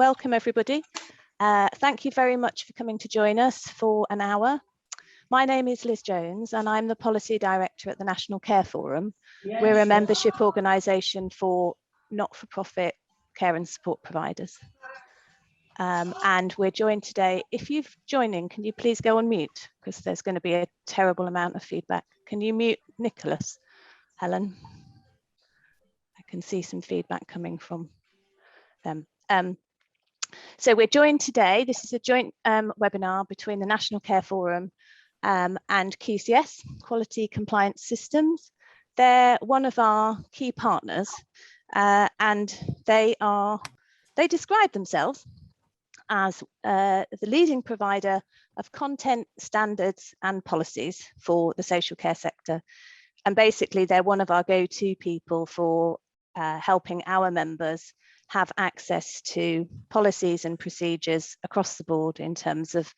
welcome everybody. Thank you very much for coming to join us for an hour. My name is Liz Jones and I'm the Policy Director at the National Care Forum. We're a membership organisation for not-for-profit care and support providers. And we're joined today, if you're joining, can you please go on mute? Because there's going to be a terrible amount of feedback. Can you mute Nicholas, Helen? I can see some feedback coming from them. So we're joined today, this is a joint webinar between the National Care Forum and QCS, Quality Compliance Systems. They're one of our key partners and they describe themselves as the leading provider of content, standards and policies for the social care sector. And basically they're one of our go-to people for helping our members have access to policies and procedures across the board in terms of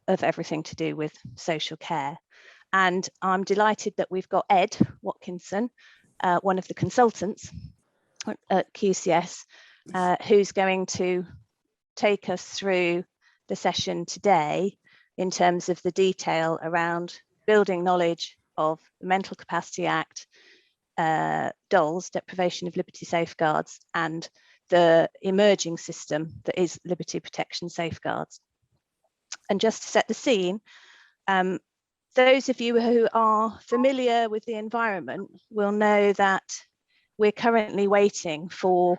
everything to do with social care. And I'm delighted that we've got Ed Watkinson, one of the consultants at QCS, who's going to take us through the session today in terms of the detail around building knowledge of the Mental Capacity Act, DoLS, Deprivation of Liberty Safeguards, and the emerging system that is Liberty Protection Safeguards. And just to set the scene, those of you who are familiar with the environment will know that we're currently waiting for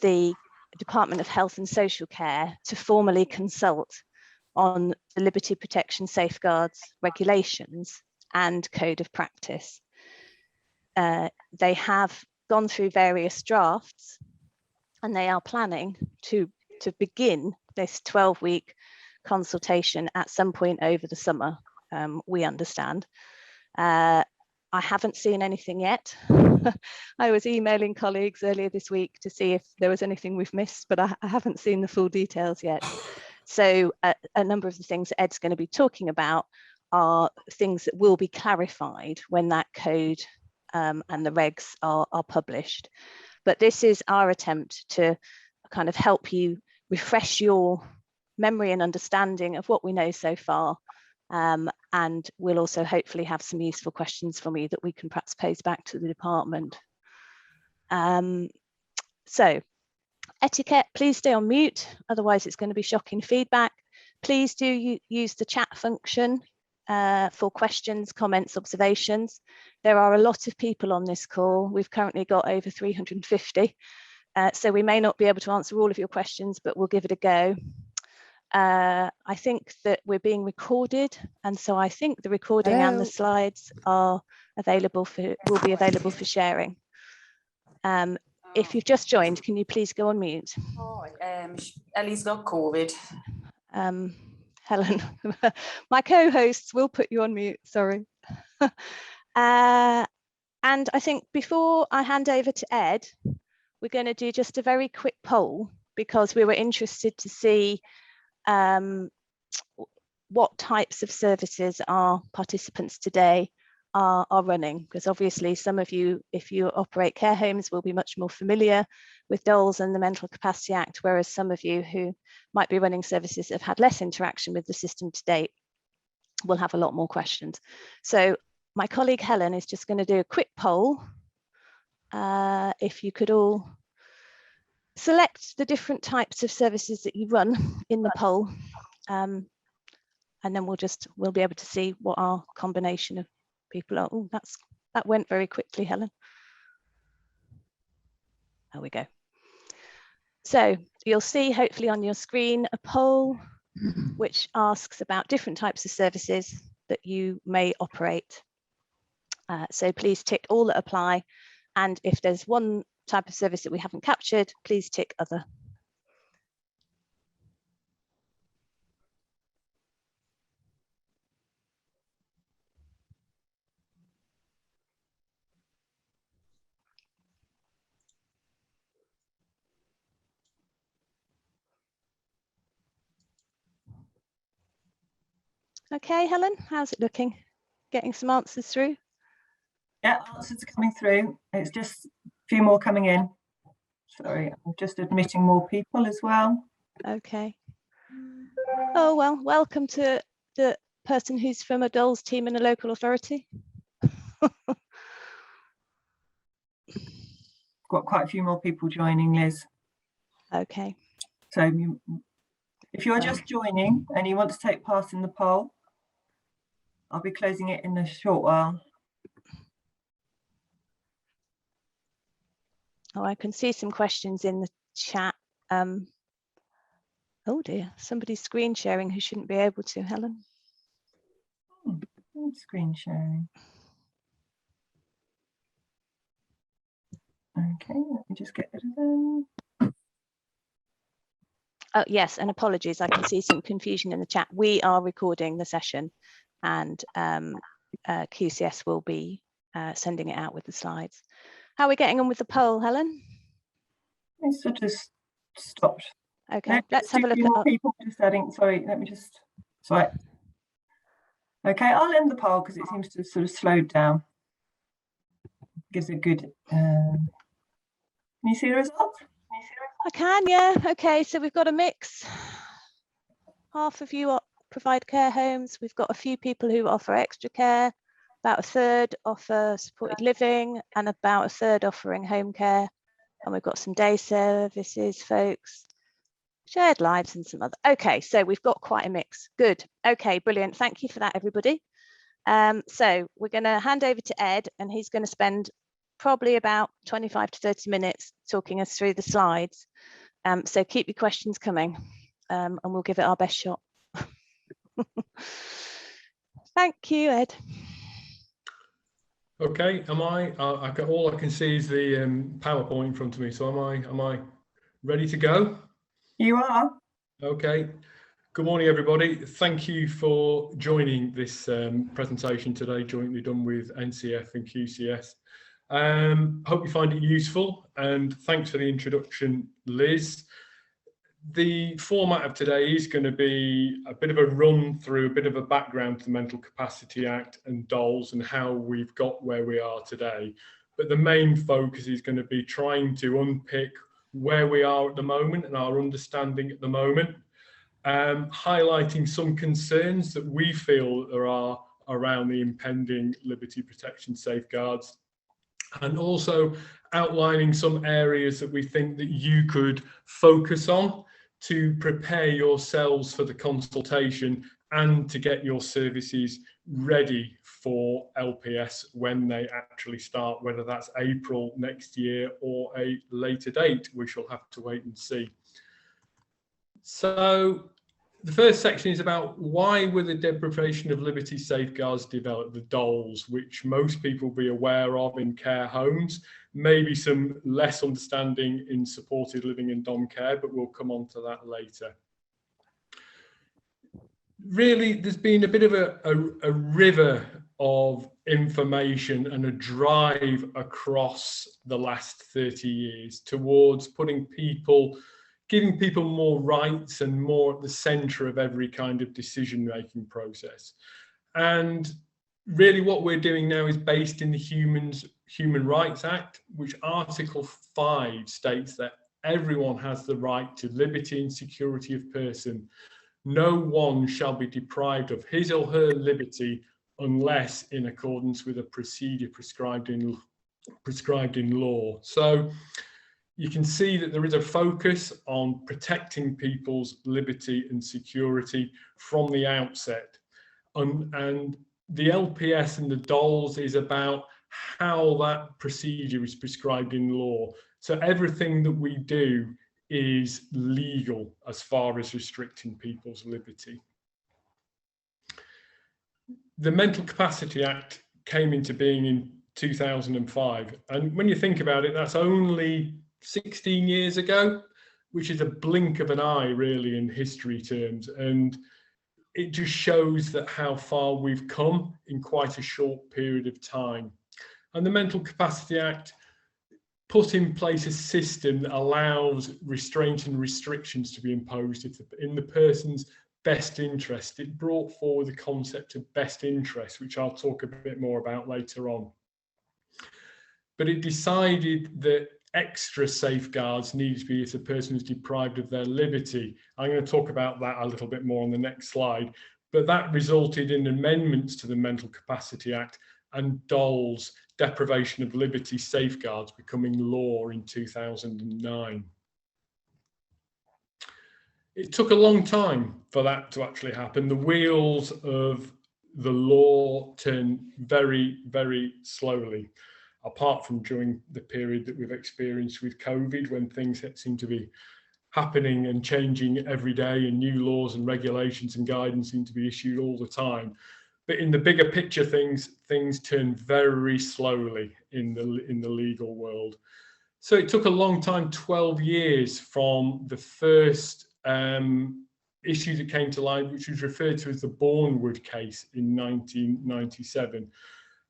the Department of Health and Social Care to formally consult on the Liberty Protection Safeguards regulations and code of practice. They have gone through various drafts and they are planning to begin this 12-week consultation at some point over the summer, we understand. I haven't seen anything yet. I was emailing colleagues earlier this week to see if there was anything we've missed, but I haven't seen the full details yet. So a number of the things that Ed's going to be talking about are things that will be clarified when that code and the regs are published. But this is our attempt to kind of help you refresh your memory and understanding of what we know so far. And we'll also hopefully have some useful questions from you that we can perhaps pose back to the department. So etiquette, please stay on mute, otherwise it's going to be shocking feedback. Please do use the chat function for questions, comments, observations. There are a lot of people on this call. We've currently got over 350. So we may not be able to answer all of your questions, but we'll give it a go. I think that we're being recorded, and so I think the recording and the slides are available will be available for sharing. If you've just joined, can you please go on mute? Oh, Ellie's got COVID. Helen, my co-hosts will put you on mute, sorry. And I think before I hand over to Ed, we're going to do just a very quick poll because we were interested to see what types of services our participants today are running, because obviously some of you, if you operate care homes, will be much more familiar with DoLS and the Mental Capacity Act, whereas some of you who might be running services that have had less interaction with the system to date will have a lot more questions. So my colleague Helen is just going to do a quick poll. If you could all select the different types of services that you run in the poll, and then we'll be able to see what our combination of people are. Oh, that went very quickly, Helen. There we go. So you'll see hopefully on your screen a poll which asks about different types of services that you may operate. So please tick all that apply, and if there's one type of service that we haven't captured, please tick other. Okay, Helen, how's it looking? Getting some answers through? Yeah, answers are coming through. It's just a few more coming in. Sorry, I'm just admitting more people as well. Okay. Oh, well, welcome to the person who's from a DoLS team in a local authority. Got quite a few more people joining, Liz. Okay. So if you're just joining and you want to take part in the poll, I'll be closing it in a short while. Oh, I can see some questions in the chat. Oh dear, somebody's screen sharing who shouldn't be able to, Helen. Screen sharing. Okay, let me just get rid of them. Oh, yes, and apologies, I can see some confusion in the chat. We are recording the session and QCS will be sending it out with the slides. How are we getting on with the poll, Helen? It's sort of stopped. Okay, let's have a look at people just adding. Sorry, let me just. Sorry. Okay, I'll end the poll because it seems to have sort of slowed down. Gives a good. Can you see the results? I can, yeah. Okay, so we've got a mix. Half of you provide care homes. We've got a few people who offer extra care. About a third offer supported living and about a third offering home care. And we've got some day services, folks, shared lives and some other. Okay, so we've got quite a mix. Good. Okay, brilliant. Thank you for that, everybody. So we're going to hand over to Ed and he's going to spend probably about 25 to 30 minutes talking us through the slides. So keep your questions coming and we'll give it our best shot. Thank you, Ed. Okay, I got, all I can see is the PowerPoint in front of me. So am I ready to go? You are. Okay. Good morning, everybody. Thank you for joining this presentation today, jointly done with NCF and QCS. Hope you find it useful, and thanks for the introduction, Liz. The format of today is going to be a bit of a run through, a bit of a background to the Mental Capacity Act and DoLS and how we've got where we are today. But the main focus is going to be trying to unpick where we are at the moment and our understanding at the moment, highlighting some concerns that we feel there are around the impending liberty protection safeguards, and also outlining some areas that we think that you could focus on to prepare yourselves for the consultation and to get your services ready for LPS when they actually start, whether that's April next year or a later date. We shall have to wait and see. So the first section is about why were the deprivation of liberty safeguards developed, the DoLS, which most people will be aware of in care homes, maybe some less understanding in supported living and dom care, but we'll come on to that later. Really, there's been a bit of a river of information and a drive across the last 30 years towards putting people, giving people more rights and more at the centre of every kind of decision-making process. And really what we're doing now is based in the Human Rights Act, which Article 5 states that everyone has the right to liberty and security of person. No one shall be deprived of his or her liberty unless in accordance with a procedure prescribed in law. So you can see that there is a focus on protecting people's liberty and security from the outset. And the LPS and the DoLS is about how that procedure is prescribed in law. So everything that we do is legal as far as restricting people's liberty. The Mental Capacity Act came into being in 2005. And when you think about it, that's only 16 years ago, which is a blink of an eye really in history terms. And it just shows that how far we've come in quite a short period of time. And the Mental Capacity Act put in place a system that allows restraint and restrictions to be imposed in the person's best interest. It brought forward the concept of best interest, which I'll talk a bit more about later on. But it decided that extra safeguards needed to be if the person was deprived of their liberty. I'm going to talk about that a little bit more on the next slide, but that resulted in amendments to the Mental Capacity Act and DoLS, deprivation of liberty safeguards, becoming law in 2009. It took a long time for that to actually happen. The wheels of the law turned very, very slowly, apart from during the period that we've experienced with COVID, when things seem to be happening and changing every day, and new laws and regulations and guidance seem to be issued all the time. But in the bigger picture, things turn very slowly in the legal world. So it took a long time, 12 years, from the first issue that came to light, which was referred to as the Bournewood case in 1997.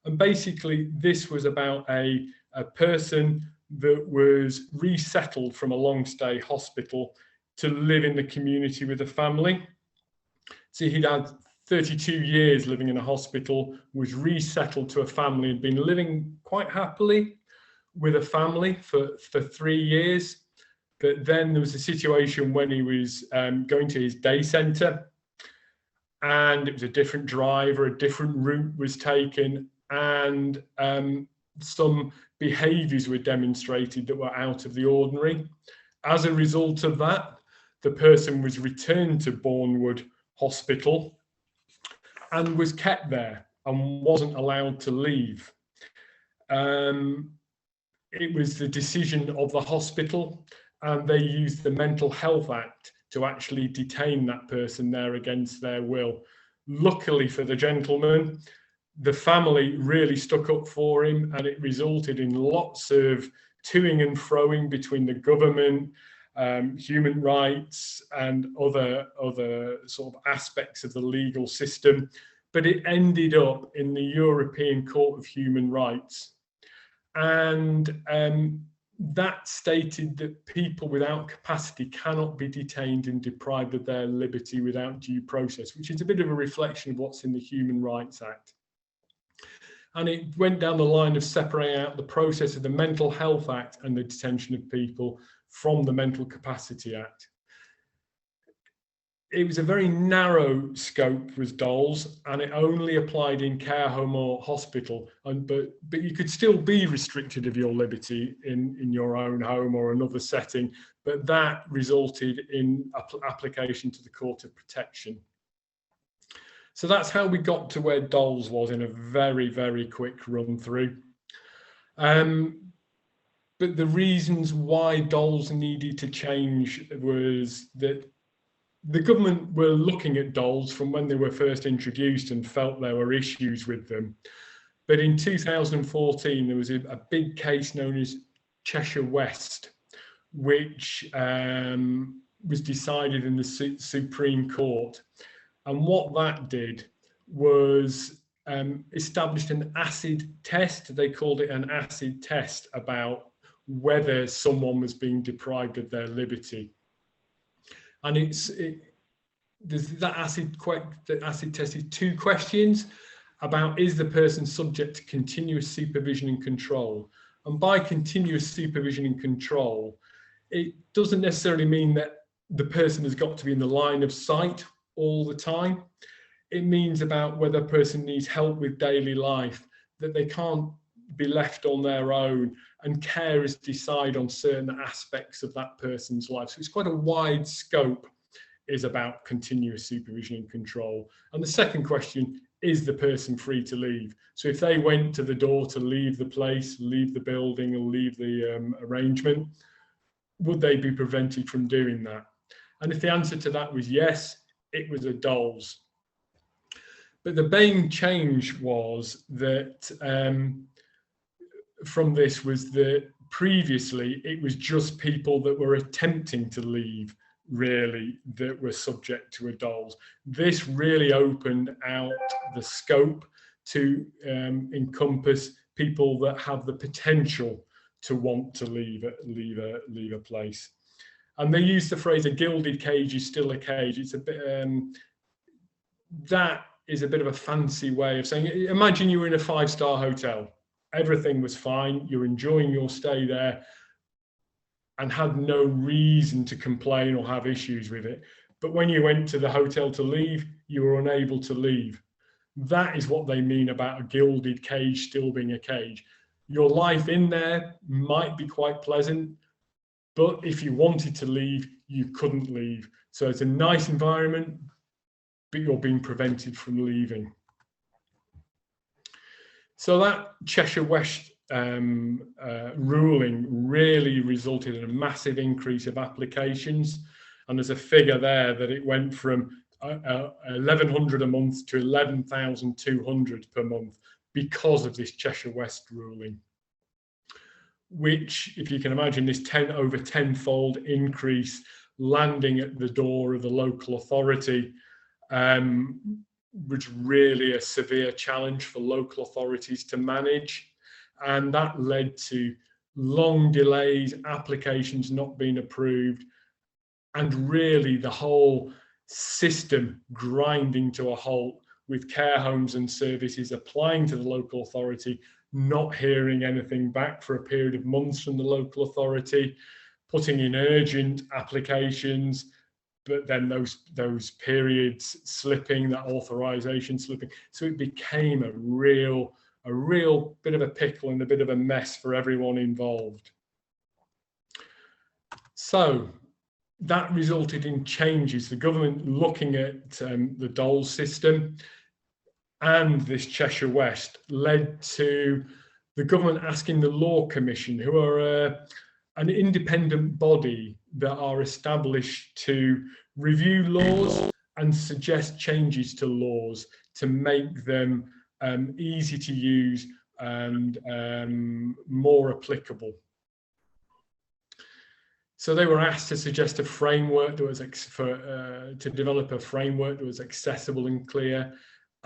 And basically, this was about a person that was resettled from a long stay hospital to live in the community with a family. So he'd had 32 years living in a hospital, was resettled to a family, and been living quite happily with a family for 3 years. But then there was a situation when he was going to his day centre, and it was a different driver, a different route was taken, and some behaviours were demonstrated that were out of the ordinary. As a result of that, the person was returned to Bournewood Hospital and was kept there and wasn't allowed to leave. It was the decision of the hospital, and they used the Mental Health Act to actually detain that person there against their will. Luckily for the gentleman, the family really stuck up for him, and it resulted in lots of toing and froing between the government, human rights, and other sort of aspects of the legal system. But it ended up in the European Court of Human Rights. And that stated that people without capacity cannot be detained and deprived of their liberty without due process, which is a bit of a reflection of what's in the Human Rights Act. And it went down the line of separating out the process of the Mental Health Act and the detention of people from the Mental Capacity Act. It was a very narrow scope with DoLS, and it only applied in care home or hospital. But you could still be restricted of your liberty in your own home or another setting. But that resulted in application to the Court of Protection. So that's how we got to where DoLS was in a very, very quick run through. But the reasons why DoLS needed to change was that the government were looking at DoLS from when they were first introduced and felt there were issues with them. But in 2014, there was a big case known as Cheshire West, which was decided in the Supreme Court. And what that did was established an acid test. They called it an acid test about whether someone was being deprived of their liberty. And that acid test is 2 questions about, is the person subject to continuous supervision and control? And by continuous supervision and control, it doesn't necessarily mean that the person has got to be in the line of sight all the time. It means about whether a person needs help with daily life, that they can't be left on their own, and carers decide on certain aspects of that person's life. So it's quite a wide scope, is about continuous supervision and control. And the second question, is the person free to leave? So if they went to the door to leave the place, leave the building, or leave the arrangement, would they be prevented from doing that? And if the answer to that was yes, it was a DoLS. But the main change was that from this was that previously it was just people that were attempting to leave really that were subject to a DoLS. This really opened out the scope to encompass people that have the potential to want to leave a place. And they use the phrase, a gilded cage is still a cage. It's a bit, that is a bit of a fancy way of saying, imagine you were in a 5-star hotel. Everything was fine. You're enjoying your stay there. and had no reason to complain or have issues with it. But when you went to the hotel to leave, you were unable to leave. That is what they mean about a gilded cage still being a cage. Your life in there might be quite pleasant, but if you wanted to leave, you couldn't leave. So it's a nice environment, but you're being prevented from leaving. So that Cheshire West ruling really resulted in a massive increase of applications. And there's a figure there that it went from 1,100 a month to 11,200 per month because of this Cheshire West ruling, which, if you can imagine, this over tenfold increase landing at the door of the local authority was really a severe challenge for local authorities to manage. And that led to long delays, applications not being approved, and really the whole system grinding to a halt, with care homes and services applying to the local authority, not hearing anything back for a period of months from the local authority, putting in urgent applications, but then those periods slipping, that authorization slipping. So it became a real bit of a pickle and a bit of a mess for everyone involved. So that resulted in changes. The government looking at the DoLS system and this Cheshire West led to the government asking the Law Commission, who are an independent body that are established to review laws and suggest changes to laws to make them easy to use and more applicable. So they were asked to suggest a framework that was to develop a framework that was accessible and clear.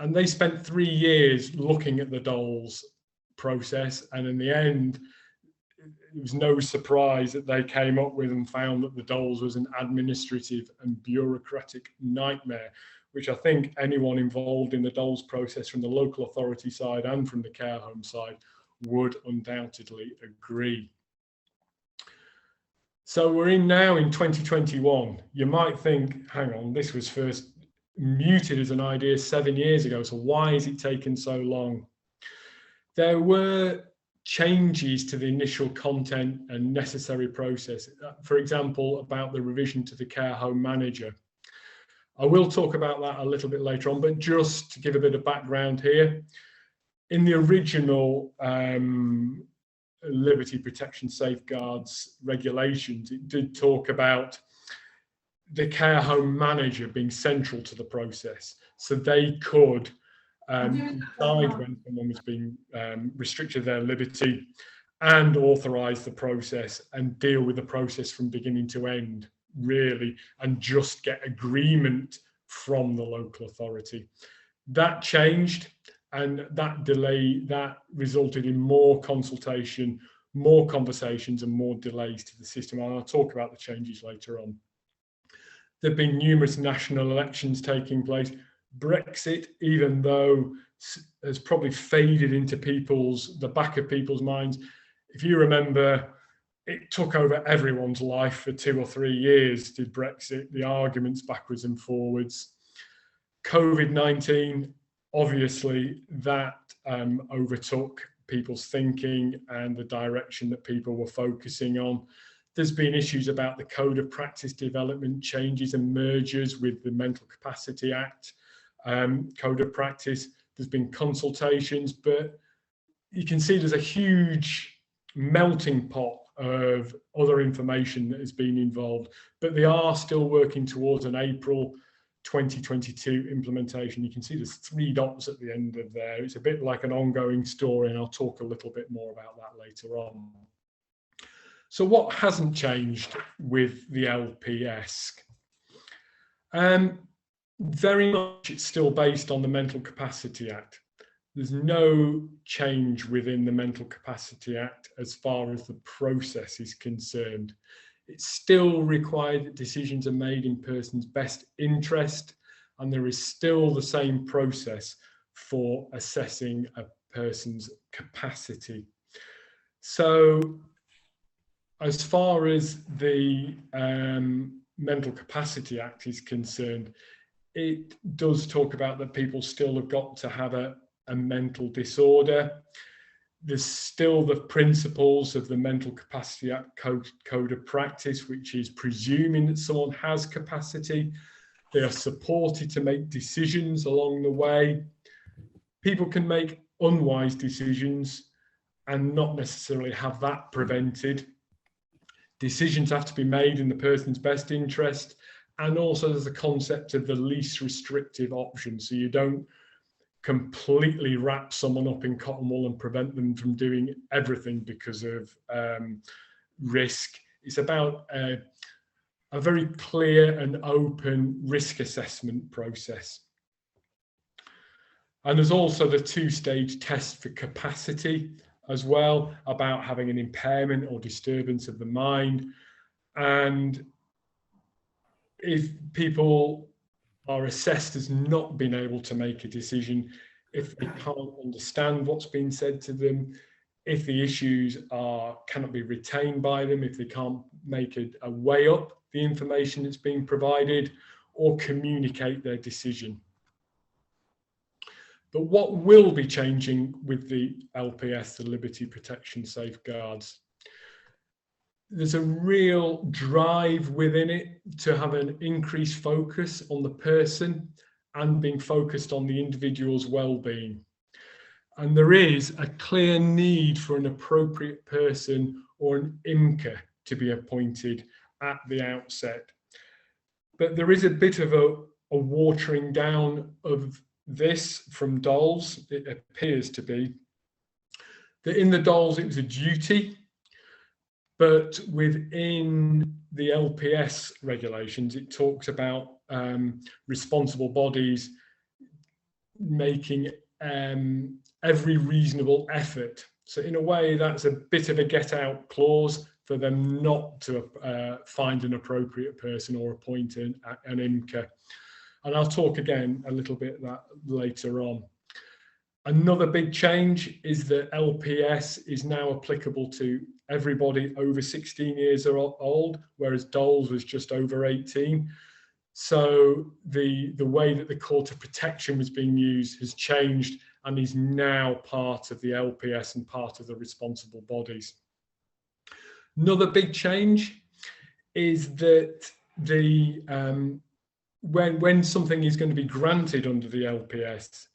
And they spent 3 years looking at the DoLS process. And in the end, it was no surprise that they came up with and found that the DoLS was an administrative and bureaucratic nightmare, which I think anyone involved in the DoLS process from the local authority side and from the care home side would undoubtedly agree. So we're now in 2021. You might think, hang on, this was first mooted as an idea 7 years ago, so why is it taken so long? There were changes to the initial content and necessary process. For example, about the revision to the care home manager. I will talk about that a little bit later on, but just to give a bit of background here, in the original Liberty Protection Safeguards regulations, it did talk about the care home manager being central to the process, so they could decide when someone was being restricted their liberty and authorize the process and deal with the process from beginning to end, really, and just get agreement from the local authority. That changed, and that delay, that resulted in more consultation, more conversations, and more delays to the system. And I'll talk about the changes later on. There have been numerous national elections taking place. Brexit, even though has probably faded into the back of people's minds. If you remember, it took over everyone's life for 2 or 3 years, did Brexit, the arguments backwards and forwards. COVID-19, obviously, that overtook people's thinking and the direction that people were focusing on. There's been issues about the Code of Practice development, changes and mergers with the Mental Capacity Act, Code of Practice. There's been consultations, but you can see there's a huge melting pot of other information that has been involved, but they are still working towards an April 2022 implementation. You can see there's 3 dots at the end of there. It's a bit like an ongoing story, and I'll talk a little bit more about that later on. So what hasn't changed with the LPS? Very much it's still based on the Mental Capacity Act. There's no change within the Mental Capacity Act as far as the process is concerned. It's still required that decisions are made in person's best interest, and there is still the same process for assessing a person's capacity. So as far as the Mental Capacity Act is concerned, it does talk about that people still have got to have a mental disorder. There's still the principles of the Mental Capacity Act code of practice, which is presuming that someone has capacity. They are supported to make decisions along the way. People can make unwise decisions and not necessarily have that prevented. Decisions have to be made in the person's best interest. And also there's the concept of the least restrictive option. So you don't completely wrap someone up in cotton wool and prevent them from doing everything because of risk. It's about a very clear and open risk assessment process. And there's also the two-stage test for capacity as well, about having an impairment or disturbance of the mind. And if people are assessed as not being able to make a decision, if they can't understand what's been said to them, if the issues cannot be retained by them, if they can't make a weigh up the information that's being provided or communicate their decision. But what will be changing with the LPS, the Liberty Protection Safeguards? There's a real drive within it to have an increased focus on the person and being focused on the individual's well-being. And there is a clear need for an appropriate person or an IMCA to be appointed at the outset. But there is a bit of a watering down of this from DoLS. It appears to be that in the DoLS it was a duty, but within the LPS regulations it talks about responsible bodies making every reasonable effort. So in a way that's a bit of a get out clause for them not to find an appropriate person or appoint an IMCA. And I'll talk again a little bit that later on. Another big change is that LPS is now applicable to everybody over 16 years old, whereas DoLS was just over 18. So the way that the Court of Protection was being used has changed and is now part of the LPS and part of the responsible bodies. Another big change is that the when something is going to be granted under the LPS,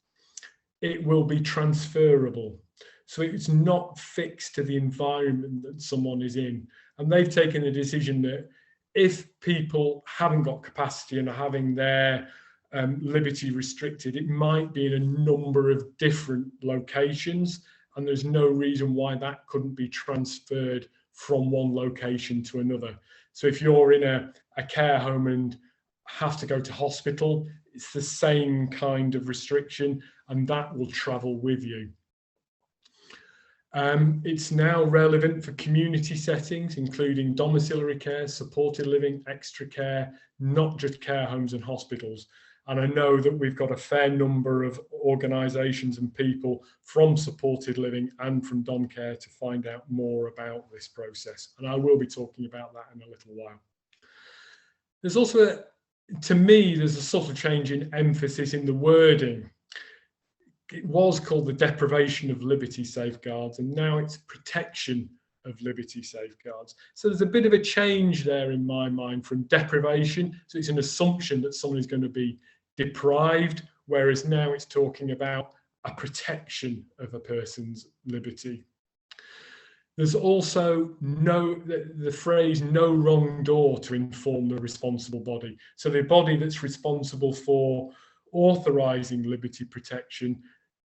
it will be transferable. So it's not fixed to the environment that someone is in. And they've taken a decision that if people haven't got capacity and are having their liberty restricted, it might be in a number of different locations. And there's no reason why that couldn't be transferred from one location to another. So if you're in a care home and have to go to hospital, it's the same kind of restriction and that will travel with you. It's now relevant for community settings, including domiciliary care, supported living, extra care, not just care homes and hospitals. And I know that we've got a fair number of organisations and people from supported living and from dom care to find out more about this process. And I will be talking about that in a little while. There's also, to me, there's a subtle change in emphasis in the wording. It was called the deprivation of liberty safeguards, and now it's protection of liberty safeguards. So there's a bit of a change there in my mind from deprivation. So it's an assumption that someone is going to be deprived, whereas now it's talking about a protection of a person's liberty. There's also the phrase no wrong door to inform the responsible body. So the body that's responsible for authorising liberty protection,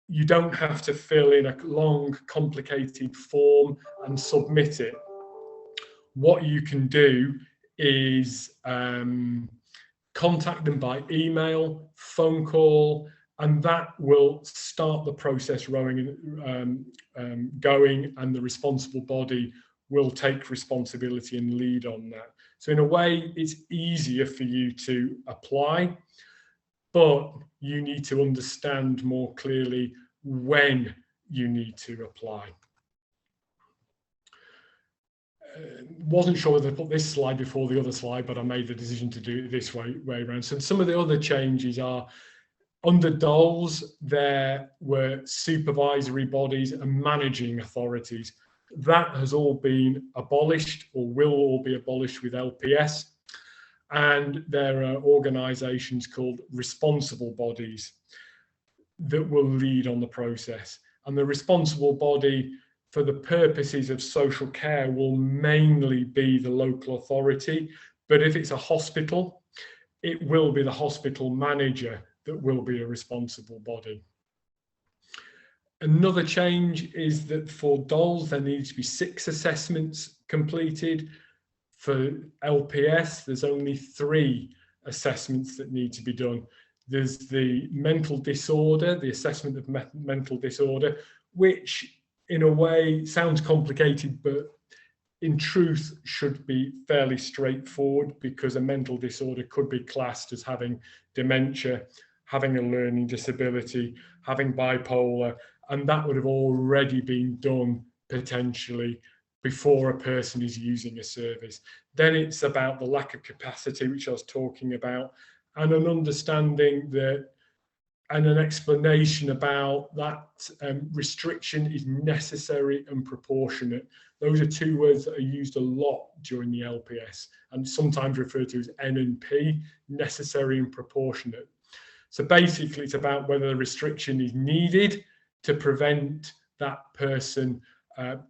you don't have to fill in a long, complicated form and submit it. What you can do is contact them by email, phone call, and that will start the process going, and the responsible body will take responsibility and lead on that. So in a way, it's easier for you to apply, but you need to understand more clearly when you need to apply. wasn't sure whether to put this slide before the other slide, but I made the decision to do it this way around. So some of the other changes are, under DoLS, there were supervisory bodies and managing authorities. That has all been abolished, or will all be abolished with LPS. And there are organisations called responsible bodies that will lead on the process. And the responsible body, for the purposes of social care, will mainly be the local authority. But if it's a hospital, it will be the hospital manager that will be a responsible body. Another change is that for DoLS, there needs to be 6 assessments completed. For LPS, there's only 3 assessments that need to be done. There's the mental disorder, the assessment of mental disorder, which in a way sounds complicated, but in truth should be fairly straightforward, because a mental disorder could be classed as having dementia, having a learning disability, having bipolar, and that would have already been done potentially before a person is using a service. Then it's about the lack of capacity, which I was talking about, and an understanding that, and an explanation about that restriction is necessary and proportionate. Those are 2 words that are used a lot during the LPS and sometimes referred to as N and P, necessary and proportionate. So basically it's about whether the restriction is needed to prevent that person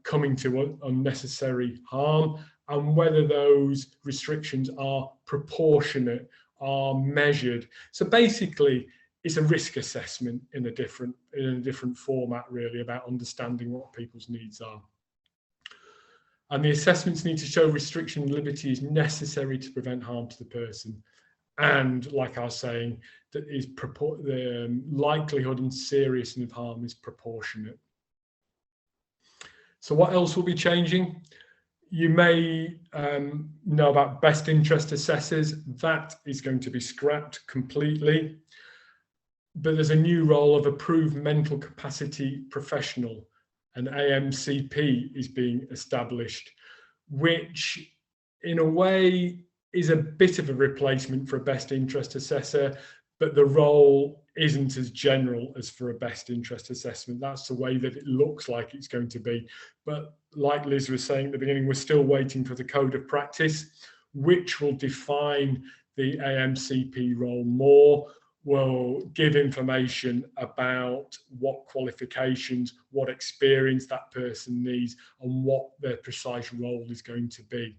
coming to unnecessary harm, and whether those restrictions are proportionate, are measured. So basically it's a risk assessment in a different format, really, about understanding what people's needs are. And the assessments need to show restriction and liberty is necessary to prevent harm to the person. And like I was saying, that is the likelihood and seriousness of harm is proportionate. So what else will be changing? You may know about best interest assessors. That is going to be scrapped completely. But there's a new role of approved mental capacity professional, an AMCP is being established, which in a way is a bit of a replacement for a best interest assessor, but the role isn't as general as for a best interest assessment. That's the way that it looks like it's going to be. But like Liz was saying at the beginning, we're still waiting for the code of practice, which will define the AMCP role more, will give information about what qualifications, what experience that person needs, and what their precise role is going to be.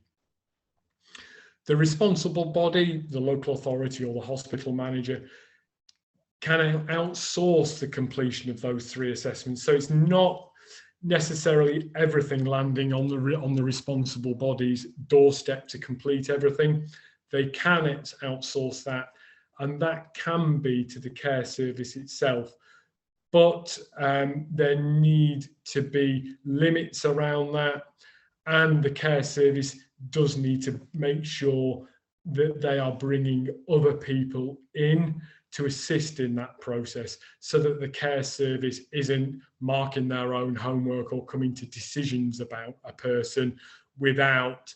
The responsible body, the local authority or the hospital manager, can outsource the completion of those 3 assessments. So it's not necessarily everything landing on the responsible body's doorstep to complete everything. They can outsource that, and that can be to the care service itself. But there need to be limits around that, and the care service does need to make sure that they are bringing other people in to assist in that process, so that the care service isn't marking their own homework or coming to decisions about a person without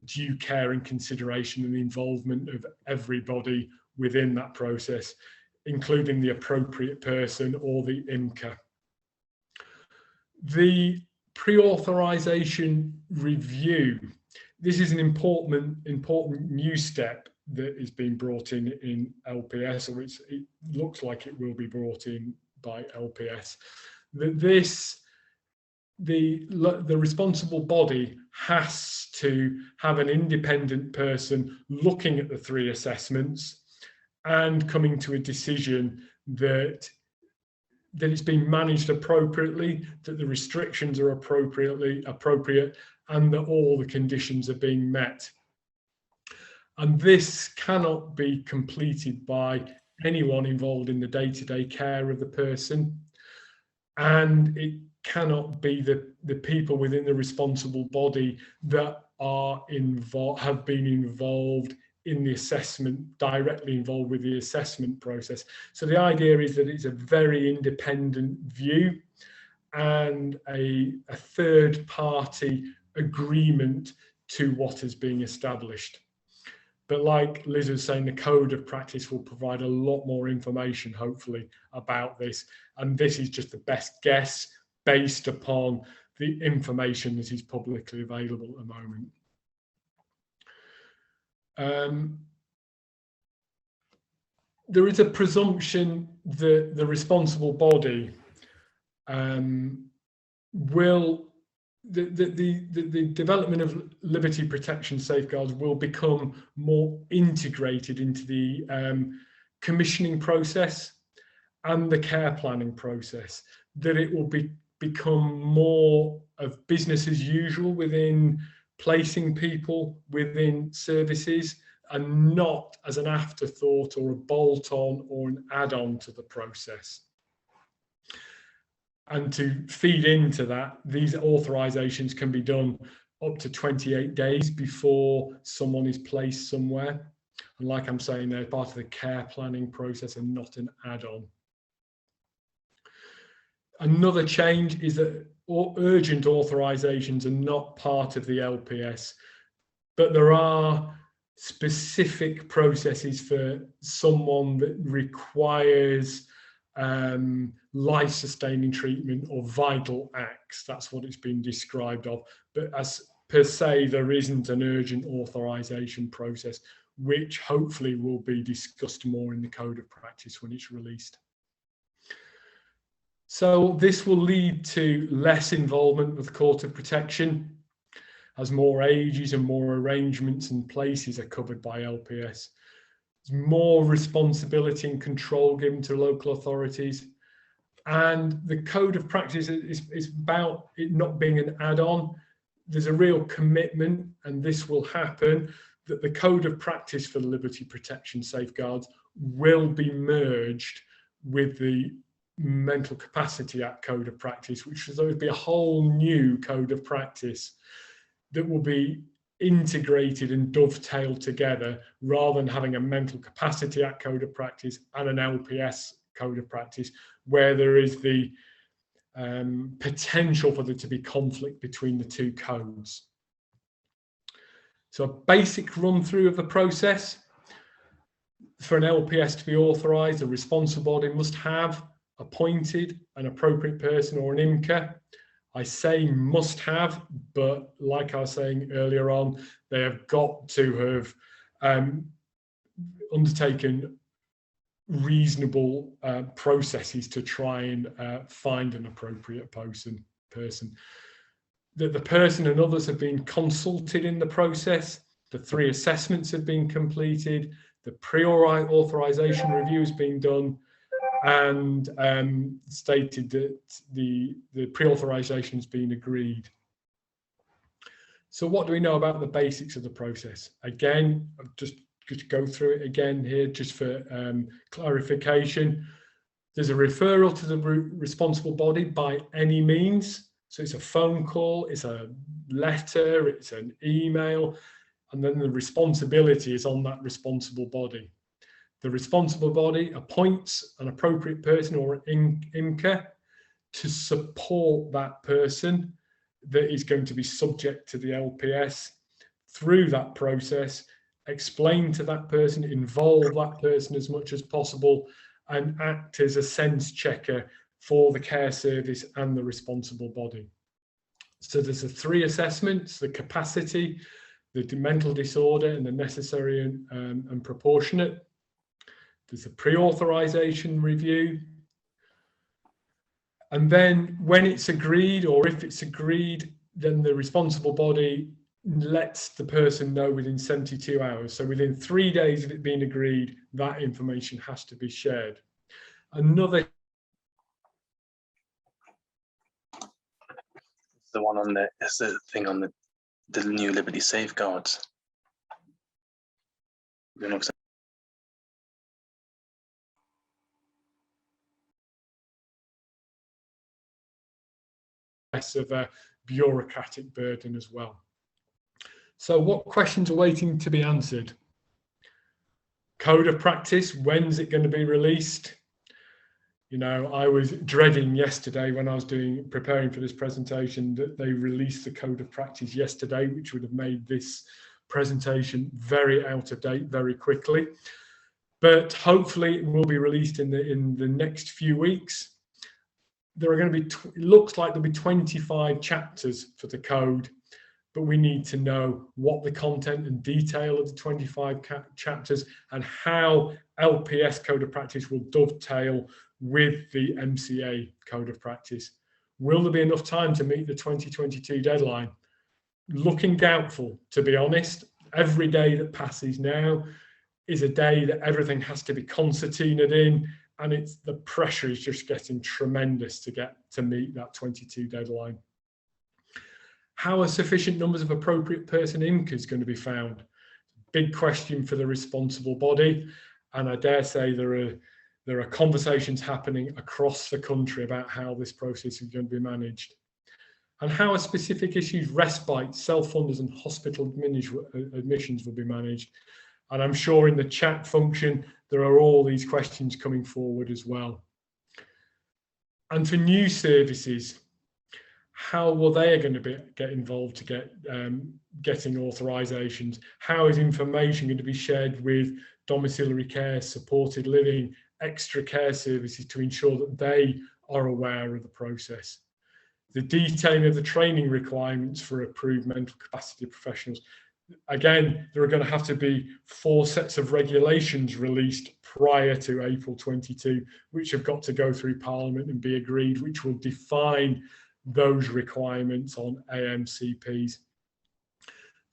due care and consideration and involvement of everybody within that process, including the appropriate person or the IMCA. The pre-authorization review. This is an important new step that is being brought in LPS, or it looks like it will be brought in by LPS. The responsible body has to have an independent person looking at the 3 assessments and coming to a decision that it's being managed appropriately, that the restrictions are appropriate, and that all the conditions are being met. And this cannot be completed by anyone involved in the day-to-day care of the person. And it cannot be the people within the responsible body that are have been involved in the assessment, directly involved with the assessment process. So the idea is that it's a very independent view, and a third party agreement to what is being established. But like Liz was saying, the code of practice will provide a lot more information, hopefully, about this. And this is just the best guess based upon the information that is publicly available at the moment. There is a presumption that the responsible body will, the development of liberty protection safeguards will become more integrated into the commissioning process and the care planning process, that it will become more of business as usual within placing people within services, and not as an afterthought or a bolt-on or an add-on to the process. And to feed into that, these authorisations can be done up to 28 days before someone is placed somewhere. And like I'm saying, they're part of the care planning process and not an add-on. Another change is that urgent authorisations are not part of the LPS, but there are specific processes for someone that requires life-sustaining treatment or vital acts. That's what it's been described of. But as per se, there isn't an urgent authorisation process, which hopefully will be discussed more in the Code of Practice when it's released. So this will lead to less involvement with the Court of Protection, as more ages and more arrangements and places are covered by LPS. There's more responsibility and control given to local authorities. And the Code of Practice is about it not being an add-on. There's a real commitment, and this will happen, that the Code of Practice for Liberty Protection Safeguards will be merged with the Mental Capacity Act Code of Practice, which will be a whole new Code of Practice that will be integrated and dovetailed together, rather than having a Mental Capacity Act Code of Practice and an LPS Code of Practice, where there is the potential for there to be conflict between the two codes. So a basic run through of the process. For an LPS to be authorised, a responsible body must have appointed an appropriate person or an IMCA. I say must have, but like I was saying earlier on, they have got to have undertaken reasonable processes to try and find an appropriate person. That the person and others have been consulted in the process, the 3 assessments have been completed, the pre-authorisation review has been done, and stated that the pre-authorisation has been agreed. So what do we know about the basics of the process? Again, I'm just going to go through it again here just for clarification. There's a referral to the responsible body by any means. So it's a phone call, it's a letter, it's an email, and then the responsibility is on that responsible body. The responsible body appoints an appropriate person or an IMCA to support that person that is going to be subject to the LPS through that process, explain to that person, involve that person as much as possible, and act as a sense checker for the care service and the responsible body. So there's the 3 assessments: the capacity, the mental disorder, and the necessary and proportionate. There's a pre-authorisation review. And then when it's agreed, or if it's agreed, then the responsible body lets the person know within 72 hours. So within 3 days of it being agreed, that information has to be shared. Another. The one on the, is the thing on the new Liberty Safeguards. Less of a bureaucratic burden as well. So what questions are waiting to be answered? Code of Practice, when's it going to be released? You know, I was dreading yesterday when I was preparing for this presentation that they released the code of practice yesterday, which would have made this presentation very out of date very quickly. But hopefully it will be released in the next few weeks. There are going to be, it looks like there'll be 25 chapters for the code, but we need to know what the content and detail of the 25 chapters and how LPS code of practice will dovetail with the MCA code of practice. Will there be enough time to meet the 2022 deadline? Looking doubtful, to be honest. Every day that passes now is a day that everything has to be concertinaed in, and the pressure is just getting tremendous to meet that 22 deadline. How are sufficient numbers of appropriate person IMCAs going to be found? Big question for the responsible body, and I dare say there are conversations happening across the country about how this process is going to be managed. And how are specific issues, respite, self-funders and hospital admissions will be managed. And I'm sure in the chat function, there are all these questions coming forward as well. And for new services, how will they going to get involved to getting authorisations? How is information going to be shared with domiciliary care, supported living, extra care services to ensure that they are aware of the process? The detailing of the training requirements for approved mental capacity professionals. Again, there are going to have to be 4 sets of regulations released prior to April 22, which have got to go through Parliament and be agreed, which will define those requirements on AMCPs.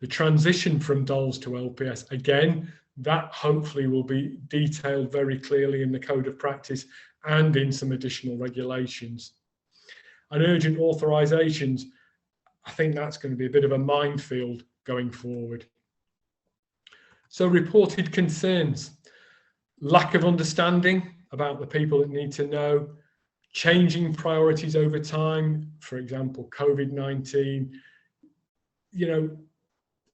The transition from DoLS to LPS, again, that hopefully will be detailed very clearly in the code of practice and in some additional regulations. And urgent authorisations, I think that's going to be a bit of a minefield going forward. So reported concerns, lack of understanding about the people that need to know, changing priorities over time, for example, COVID-19. You know,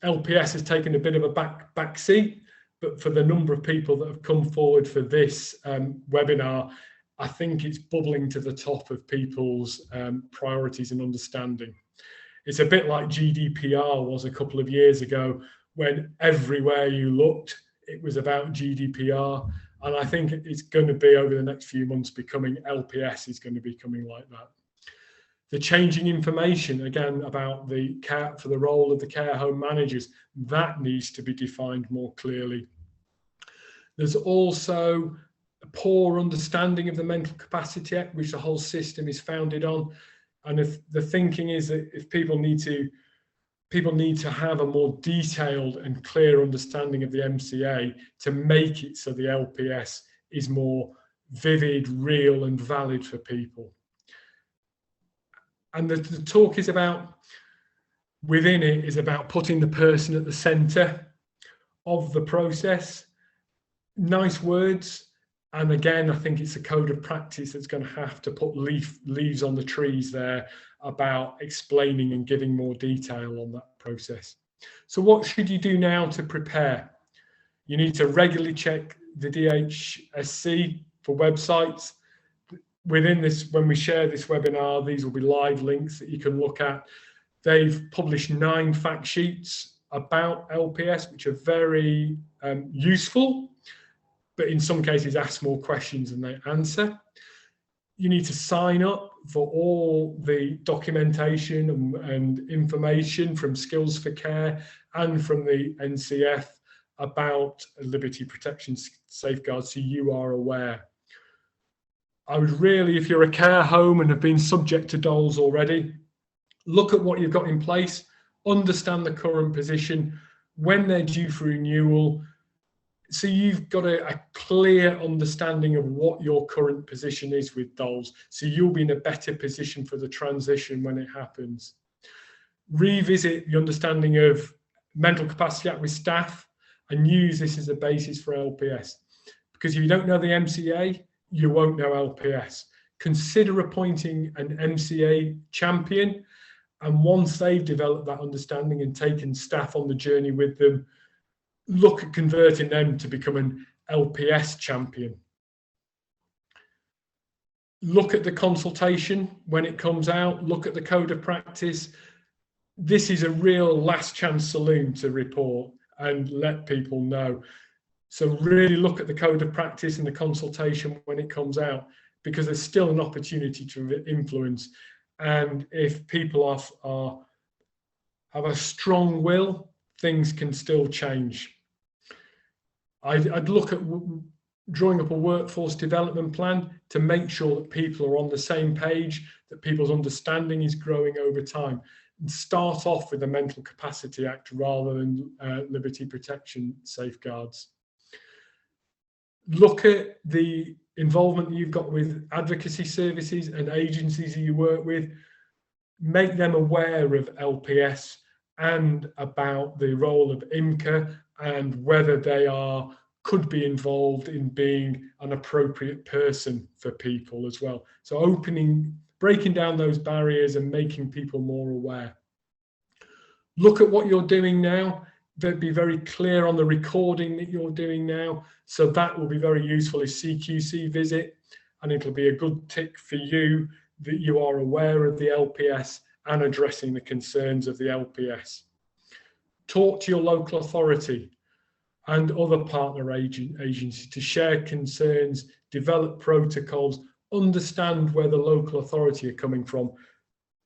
LPS has taken a bit of a back seat, but for the number of people that have come forward for this webinar, I think it's bubbling to the top of people's priorities and understanding. It's a bit like GDPR was a couple of years ago, when everywhere you looked, it was about GDPR. And I think it's going to be over the next few months becoming LPS is going to be coming like that. The changing information, again, about the care for the role of the care home managers, that needs to be defined more clearly. There's also a poor understanding of the Mental Capacity Act, which the whole system is founded on. And if the thinking is that if people need to have a more detailed and clear understanding of the MCA to make it so the LPS is more vivid, real and valid for people. And the talk is about, within it, is about putting the person at the centre of the process. Nice words. And again, I think it's a code of practice that's going to have to put leaves on the trees there about explaining and giving more detail on that process. So what should you do now to prepare? You need to regularly check the DHSC for websites. Within this, when we share this webinar, these will be live links that you can look at. They've published 9 fact sheets about LPS, which are very useful, but in some cases ask more questions than they answer. You need to sign up for all the documentation and information from Skills for Care and from the NCF about liberty protection safeguards, so you are aware. I would really, if you're a care home and have been subject to DoLS already, look at what you've got in place, understand the current position, when they're due for renewal, so you've got a clear understanding of what your current position is with DoLS, so you'll be in a better position for the transition when it happens. Revisit the understanding of Mental Capacity Act with staff and use this as a basis for LPS. Because if you don't know the MCA, you won't know LPS. Consider appointing an MCA champion, and once they've developed that understanding and taken staff on the journey with them, look at converting them to become an LPS champion. Look at the consultation when it comes out, look at the code of practice. This is a real last chance saloon to report and let people know. So really look at the code of practice and the consultation when it comes out, because there's still an opportunity to influence. And if people have a strong will, things can still change. I'd look at drawing up a workforce development plan to make sure that people are on the same page, that people's understanding is growing over time. And start off with the Mental Capacity Act rather than liberty protection safeguards. Look at the involvement that you've got with advocacy services and agencies that you work with. Make them aware of LPS and about the role of IMCA and whether they could be involved in being an appropriate person for people as well. So breaking down those barriers and making people more aware. Look at what you're doing now. Be very clear on the recording that you're doing now. So that will be very useful as CQC visit, and it'll be a good tick for you that you are aware of the LPS and addressing the concerns of the LPS. Talk to your local authority and other partner agencies to share concerns, develop protocols, understand where the local authority are coming from,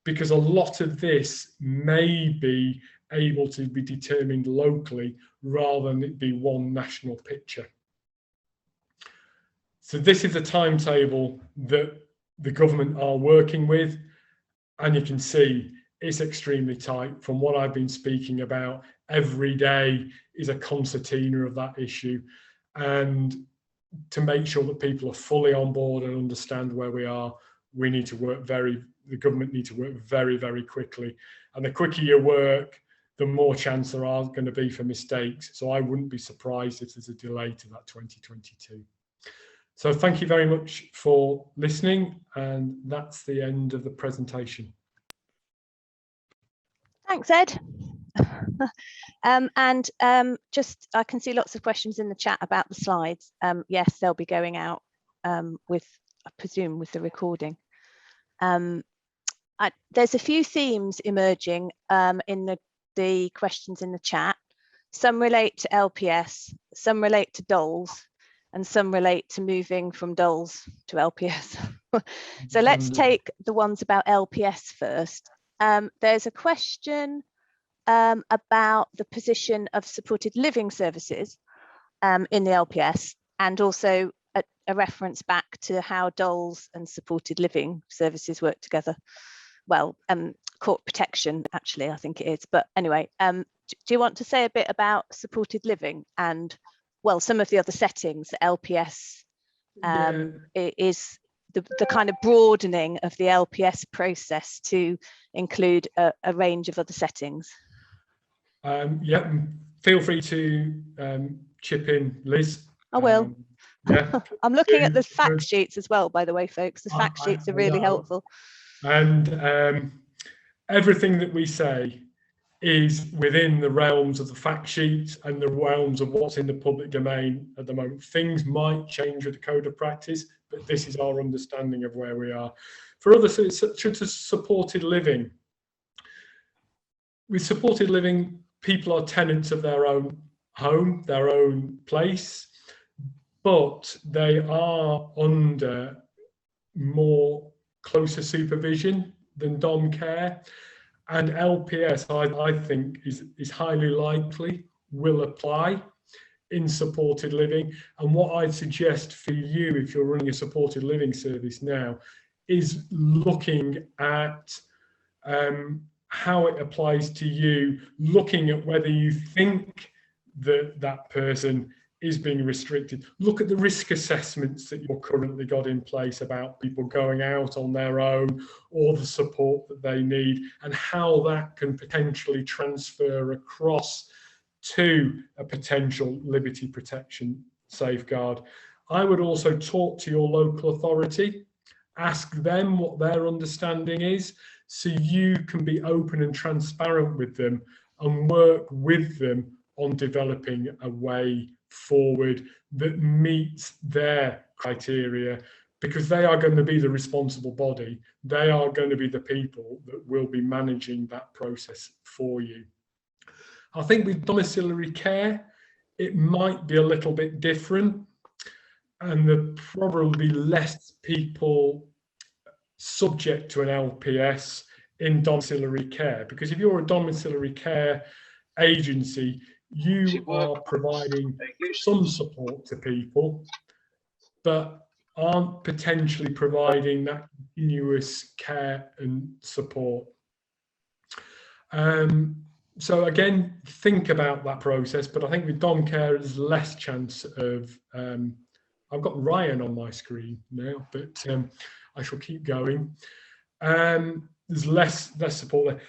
because a lot of this may be able to be determined locally rather than it be one national picture. So this is the timetable that the government are working with, and you can see it's extremely tight. From what I've been speaking about, every day is a concertina of that issue, and to make sure that people are fully on board and understand where we are, we need to work the government need to work very, very quickly. And the quicker you work, the more chance there are going to be for mistakes. So I wouldn't be surprised if there's a delay to that 2022. So thank you very much for listening, and that's the end of the presentation. Thanks, Ed. Just I can see lots of questions in the chat about the slides. Yes, they'll be going out with, I presume, with the recording. There's a few themes emerging in the questions in the chat. Some relate to LPS, some relate to DoLS, and some relate to moving from DoLS to LPS. So let's take the ones about LPS first. There's a question about the position of supported living services in the LPS, and also a reference back to how DoLS and supported living services work together. Well, court protection, actually, I think it is. But anyway, do you want to say a bit about supported living and, well, some of the other settings that LPS is the kind of broadening of the LPS process to include a range of other settings? Yeah, feel free to chip in, Liz. I will. Yeah. I'm looking at the fact sheets as well, by the way, folks. The fact sheets are really helpful. And everything that we say is within the realms of the fact sheets and the realms of what's in the public domain at the moment. Things might change with the code of practice, but this is our understanding of where we are. For others, such as supported living. With supported living, people are tenants of their own home, their own place, but they are under more closer supervision than dom care, and LPS I think is highly likely will apply in supported living. And what I'd suggest for you, if you're running a supported living service now, is looking at how it applies to you, looking at whether you think that that person is being restricted. Look at the risk assessments that you've currently got in place about people going out on their own or the support that they need, and how that can potentially transfer across to a potential liberty protection safeguard. I would also talk to your local authority, ask them what their understanding is, so you can be open and transparent with them and work with them on developing a way forward that meets their criteria, because they are going to be the responsible body. They are going to be the people that will be managing that process for you. I think with domiciliary care, it might be a little bit different, and there'll probably be less people subject to an LPS in domiciliary care, because if you're a domiciliary care agency, you are providing some support to people, but aren't potentially providing that continuous care and support. So again, think about that process, but I think with dom care, there's less chance of, I've got Ryan on my screen now, but I shall keep going. There's less support there.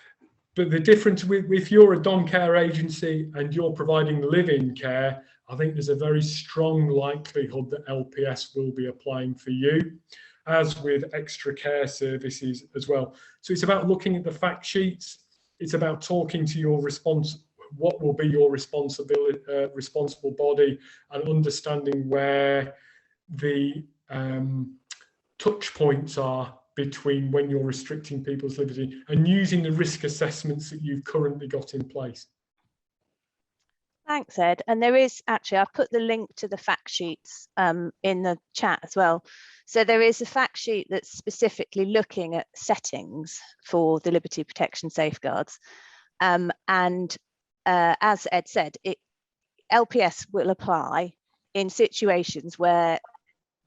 But the difference with, if you're a dom care agency and you're providing live-in care, I think there's a very strong likelihood that LPS will be applying for you, as with extra care services as well. So it's about looking at the fact sheets. It's about talking to your what will be your responsible body, and understanding where the touch points are between when you're restricting people's liberty, and using the risk assessments that you've currently got in place. Thanks, Ed. And there is actually, I've put the link to the fact sheets in the chat as well. So there is a fact sheet that's specifically looking at settings for the liberty protection safeguards. And as Ed said, LPS will apply in situations where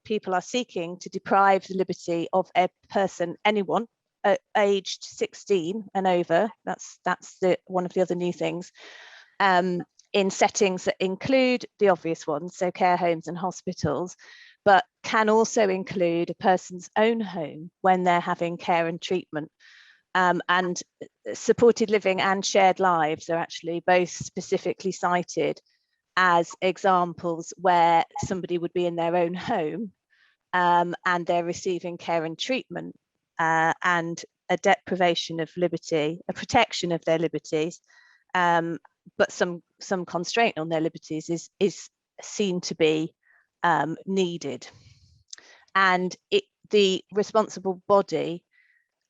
people are seeking to deprive the liberty of a person, anyone, aged 16 and over. That's one of the other new things. In settings that include the obvious ones, so care homes and hospitals, but can also include a person's own home when they're having care and treatment. And supported living and shared lives are actually both specifically cited as examples where somebody would be in their own home and they're receiving care and treatment, and a deprivation of liberty, a protection of their liberties, but some constraint on their liberties is seen to be needed. And the responsible body,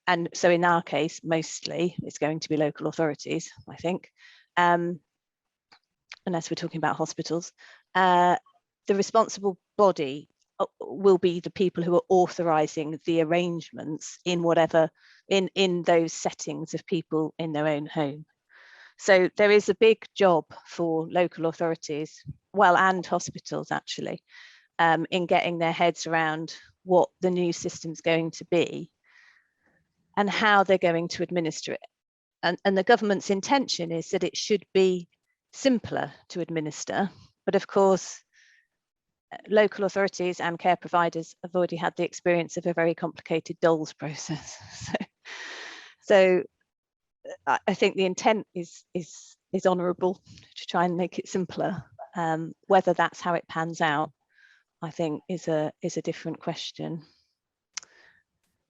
and so in our case, mostly it's going to be local authorities, I think, unless we're talking about hospitals, the responsible body will be the people who are authorising the arrangements in whatever, in those settings of people in their own home. So there is a big job for local authorities, well, and hospitals actually, in getting their heads around what the new system's going to be and how they're going to administer it. And the government's intention is that it should be simpler to administer, but of course, local authorities and care providers have already had the experience of a very complicated DoLS process. So I think the intent is honourable to try and make it simpler. Whether that's how it pans out, I think, is a different question.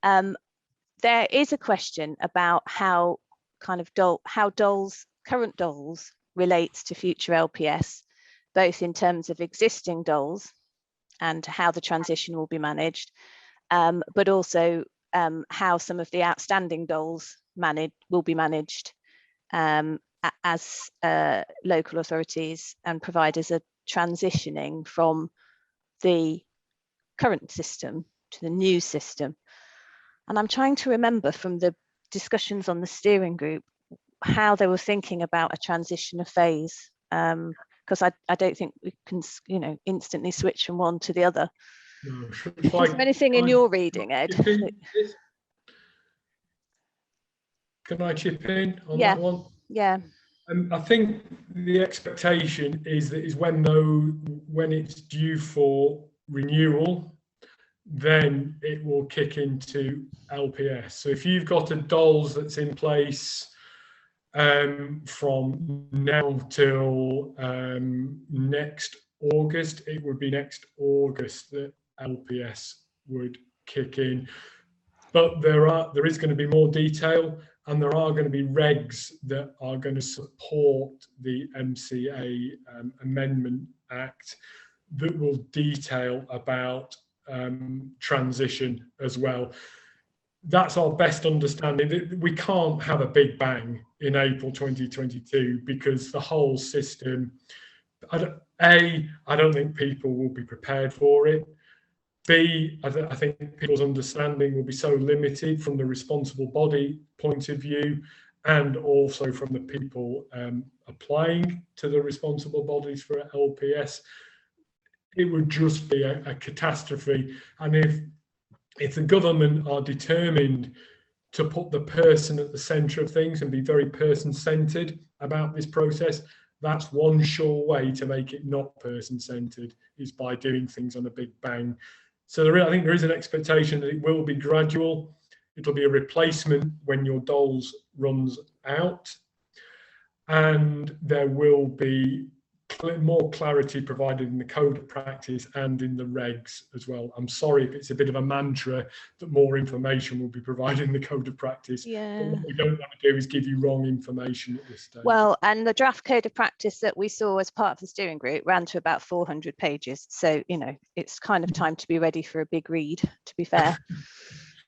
There is a question about how kind of current DoLS relates to future LPS, both in terms of existing DoLS and how the transition will be managed, but also how some of the outstanding DoLS will be managed as local authorities and providers are transitioning from the current system to the new system. And I'm trying to remember from the discussions on the steering group how they were thinking about a transition of phase, because I don't think we can, instantly switch from one to the other. No, Is there anything in your reading, Ed? Can I chip in on that one? Yeah. I think the expectation is that when it's due for renewal, then it will kick into LPS. So if you've got a DoLS that's in place from now till next August, it would be next August that LPS would kick in. But there is going to be more detail, and there are going to be regs that are going to support the MCA Amendment Act that will detail about transition as well. That's our best understanding. We can't have a big bang in April 2022 because the whole system, I don't think people will be prepared for it. B, I think people's understanding will be so limited from the responsible body point of view, and also from the people applying to the responsible bodies for LPS. It would just be a catastrophe. And if the government are determined to put the person at the centre of things and be very person-centred about this process, that's one sure way to make it not person-centred, is by doing things on a big bang. So I think there is an expectation that it will be gradual. It'll be a replacement when your DoLS runs out, and there will be more clarity provided in the code of practice and in the regs as well. I'm sorry if it's a bit of a mantra that more information will be provided in the code of practice. Yeah. But what we don't want to do is give you wrong information at this stage. Well, and the draft code of practice that we saw as part of the steering group ran to about 400 pages. So, you know, it's kind of time to be ready for a big read, to be fair.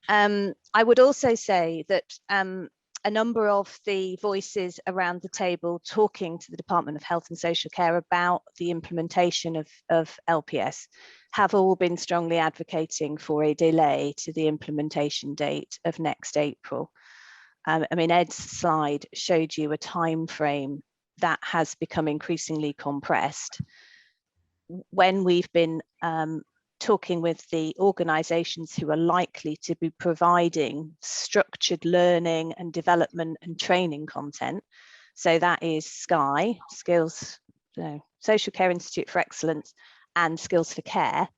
I would also say that a number of the voices around the table talking to the Department of Health and Social Care about the implementation of LPS have all been strongly advocating for a delay to the implementation date of next April. I mean, Ed's slide showed you a time frame that has become increasingly compressed. When we've been talking with the organisations who are likely to be providing structured learning and development and training content, so that is SCI, Social Care Institute for Excellence, and Skills for Care,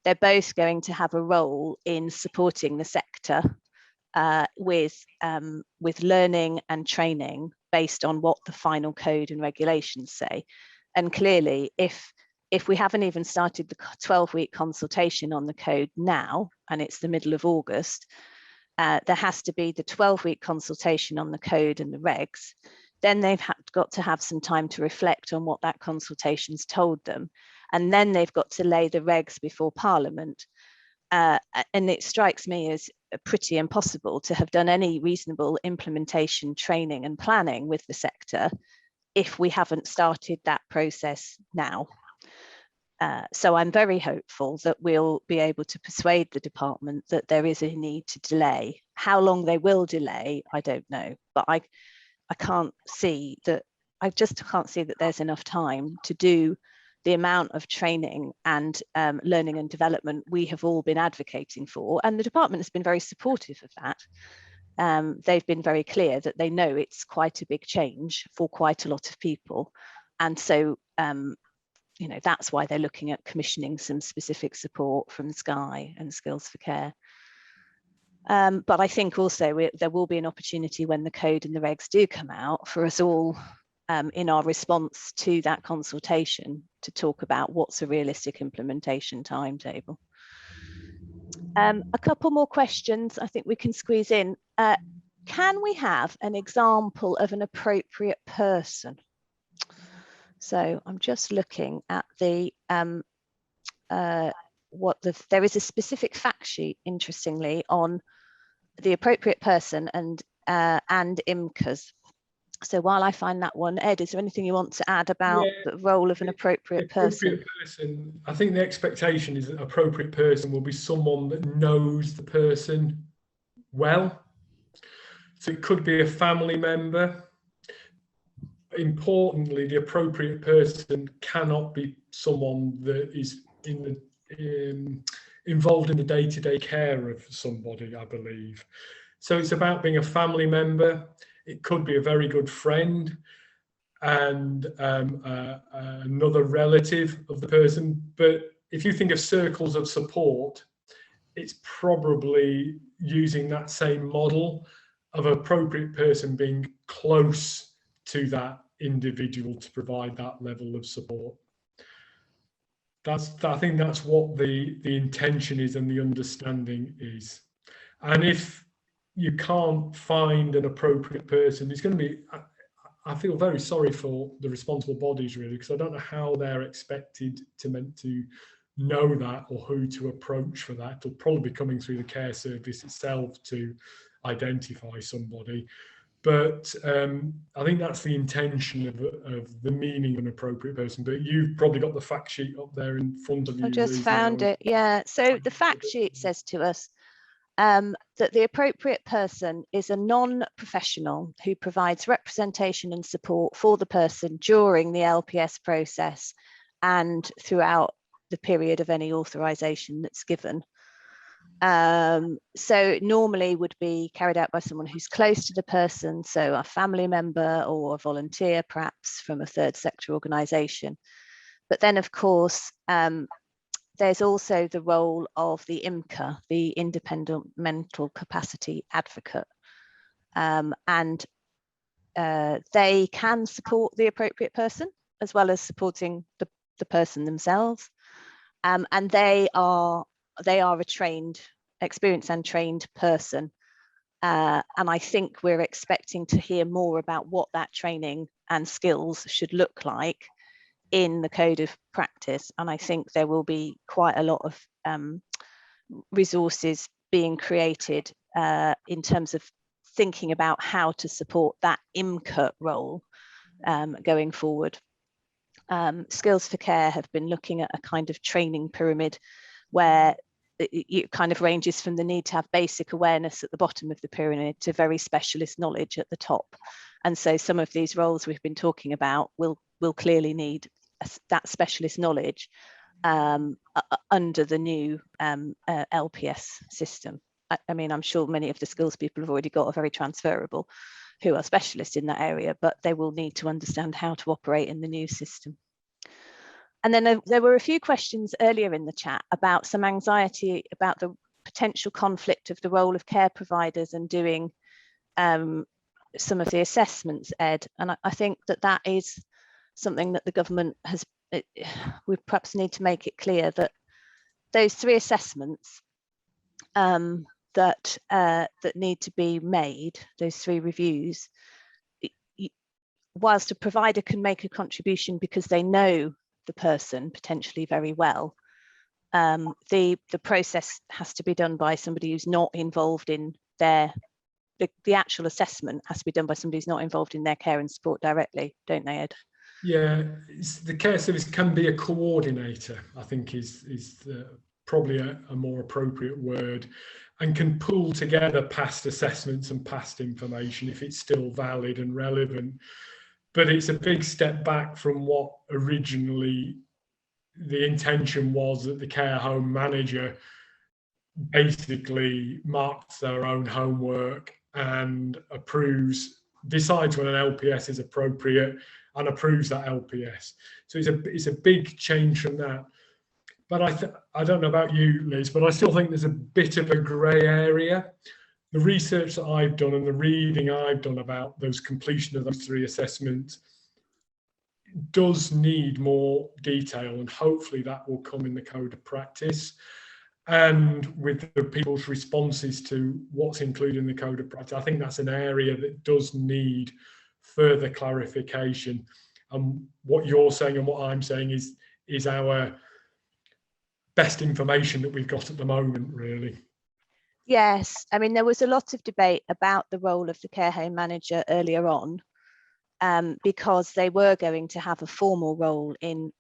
they're both going to have a role in supporting the sector with learning and training based on what the final code and regulations say. And clearly, if we haven't even started the 12-week consultation on the code now, and it's the middle of August, there has to be the 12-week consultation on the code and the regs. Then they've got to have some time to reflect on what that consultation's told them. And then they've got to lay the regs before Parliament. And it strikes me as pretty impossible to have done any reasonable implementation training and planning with the sector if we haven't started that process now. So I'm very hopeful that we'll be able to persuade the department that there is a need to delay. How long they will delay, I don't know, but I can't see that, I just can't see that there's enough time to do the amount of training and learning and development we have all been advocating for. And the department has been very supportive of that. They've been very clear that they know it's quite a big change for quite a lot of people. And so, you know, that's why they're looking at commissioning some specific support from SCI and Skills for Care. But I think also there will be an opportunity when the code and the regs do come out for us all in our response to that consultation to talk about what's a realistic implementation timetable. A couple more questions I think we can squeeze in. Can we have an example of an appropriate person? So I'm just looking at the there is a specific fact sheet, interestingly, on the appropriate person and IMCAs. So while I find that one, Ed, is there anything you want to add about the role of an appropriate person? I think the expectation is that appropriate person will be someone that knows the person well. So it could be a family member. Importantly, the appropriate person cannot be someone that is involved in the day-to-day care of somebody, I believe. So it's about being a family member. It could be a very good friend and another relative of the person. But if you think of circles of support, it's probably using that same model of appropriate person being close to that individual to provide that level of support. I think that's what the intention is and the understanding is. And if you can't find an appropriate person, it's going to be, I feel very sorry for the responsible bodies really, because I don't know how they're expected to know that or who to approach for that. It'll probably be coming through the care service itself to identify somebody. But I think that's the intention of the meaning of an appropriate person. But you've probably got the fact sheet up there in front of you. I just Liz, found now. it. Yeah. So the fact sheet says to us that the appropriate person is a non-professional who provides representation and support for the person during the LPS process and throughout the period of any authorization that's given. So it normally would be carried out by someone who's close to the person, so a family member or a volunteer, perhaps from a third sector organisation. But then, of course, there's also the role of the IMCA, the Independent Mental Capacity Advocate, and they can support the appropriate person as well as supporting the person themselves, and they are a trained, experienced and trained person, and I think we're expecting to hear more about what that training and skills should look like in the code of practice. And I think there will be quite a lot of resources being created in terms of thinking about how to support that IMCA role going forward. Skills for Care have been looking at a kind of training pyramid where it kind of ranges from the need to have basic awareness at the bottom of the pyramid to very specialist knowledge at the top. And so some of these roles we've been talking about will clearly need that specialist knowledge under the new LPS system. I mean, I'm sure many of the skills people have already got are very transferable, who are specialists in that area, but they will need to understand how to operate in the new system. And then there were a few questions earlier in the chat about some anxiety about the potential conflict of the role of care providers and doing some of the assessments, Ed. And I think that is something that the government has, we perhaps need to make it clear that those 3 assessments that need to be made, those 3 reviews, whilst a provider can make a contribution because they know the person potentially very well, the process has to be done by somebody who's not involved in the actual assessment has to be done by somebody who's not involved in their care and support directly, don't they, Ed? Yeah, the care service can be a coordinator, I think is probably a more appropriate word, and can pull together past assessments and past information if it's still valid and relevant. But it's a big step back from what originally the intention was, that the care home manager basically marks their own homework and decides when an LPS is appropriate and approves that LPS. So it's a big change from that. But I don't know about you, Liz, but I still think there's a bit of a grey area. The research that I've done and the reading I've done about those completion of those 3 assessments does need more detail, and hopefully that will come in the code of practice and with the people's responses to what's included in the code of practice. I think that's an area that does need further clarification. And what you're saying and what I'm saying is our best information that we've got at the moment, really. Yes, I mean, there was a lot of debate about the role of the care home manager earlier on, because they were going to have a formal role in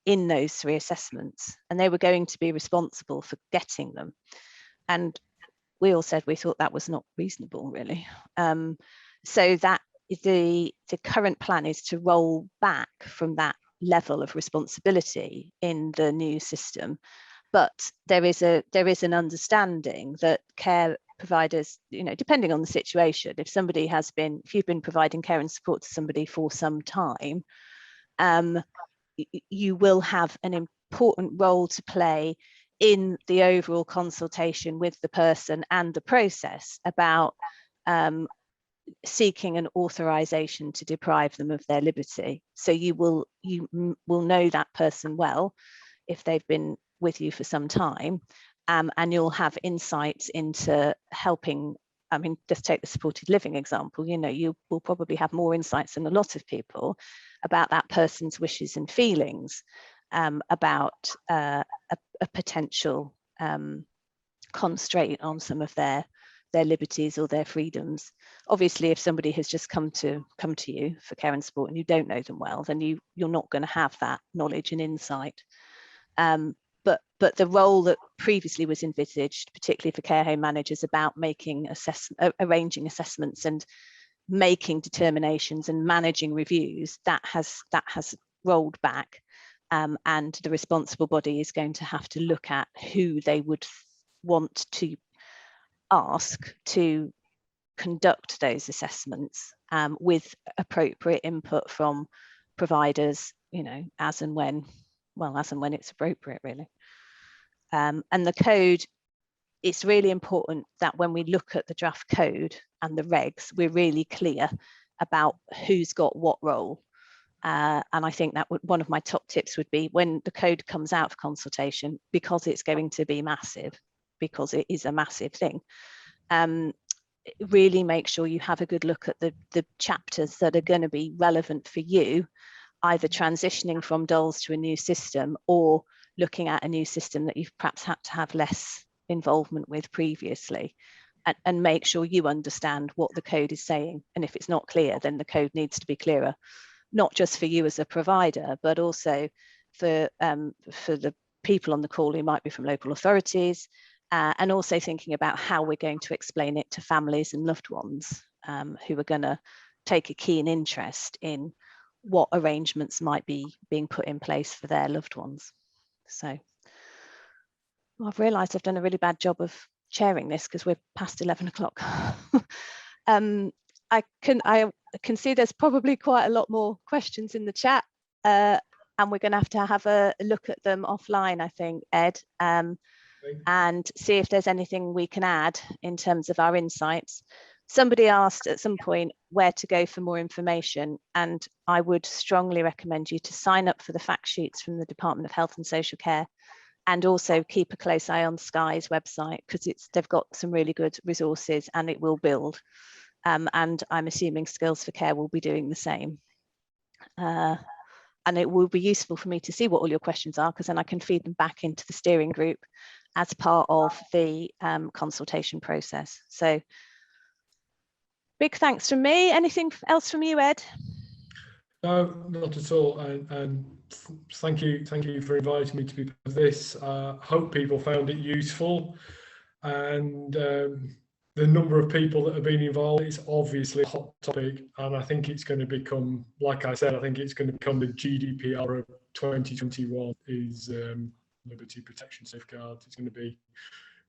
those 3 assessments, and they were going to be responsible for getting them. And we all said we thought that was not reasonable, really. So that the current plan is to roll back from that level of responsibility in the new system. But there is an understanding that care providers, depending on the situation, if you've been providing care and support to somebody for some time, you will have an important role to play in the overall consultation with the person and the process about seeking an authorization to deprive them of their liberty. So you will know that person well if they've been with you for some time, and you'll have insights into helping. I mean, just take the supported living example. You will probably have more insights than a lot of people about that person's wishes and feelings, about a potential constraint on some of their liberties or their freedoms. Obviously, if somebody has just come to you for care and support and you don't know them well, then you're not going to have that knowledge and insight. But the role that previously was envisaged, particularly for care home managers, about making arranging assessments and making determinations and managing reviews, that has rolled back, and the responsible body is going to have to look at who they would want to ask to conduct those assessments, with appropriate input from providers, as and when it's appropriate, really. And the code, it's really important that when we look at the draft code and the regs, we're really clear about who's got what role. And I think that one of my top tips would be, when the code comes out for consultation, because it's going to be massive, because it is a massive thing, really make sure you have a good look at the chapters that are going to be relevant for you, either transitioning from DoLS to a new system, or looking at a new system that you've perhaps had to have less involvement with previously, and make sure you understand what the code is saying. And if it's not clear, then the code needs to be clearer, not just for you as a provider, but also for the people on the call who might be from local authorities, and also thinking about how we're going to explain it to families and loved ones, who are going to take a keen interest in what arrangements might be being put in place for their loved ones. So I've realised I've done a really bad job of chairing this because we're past 11 o'clock. I can see there's probably quite a lot more questions in the chat, and we're going to have a look at them offline, I think, Ed, and see if there's anything we can add in terms of our insights. Somebody asked at some point where to go for more information, and I would strongly recommend you to sign up for the fact sheets from the Department of Health and Social Care, and also keep a close eye on Sky's website, because they've got some really good resources and it will build. And I'm assuming Skills for Care will be doing the same. And it will be useful for me to see what all your questions are, because then I can feed them back into the steering group as part of the consultation process. So big thanks from me. Anything else from you, Ed? No, not at all. And thank you for inviting me to be part of this. Hope people found it useful, and the number of people that have been involved is obviously a hot topic, and I think it's going to become, like I said, I think it's going to become the GDPR of 2021 is liberty protection safeguards. It's going to be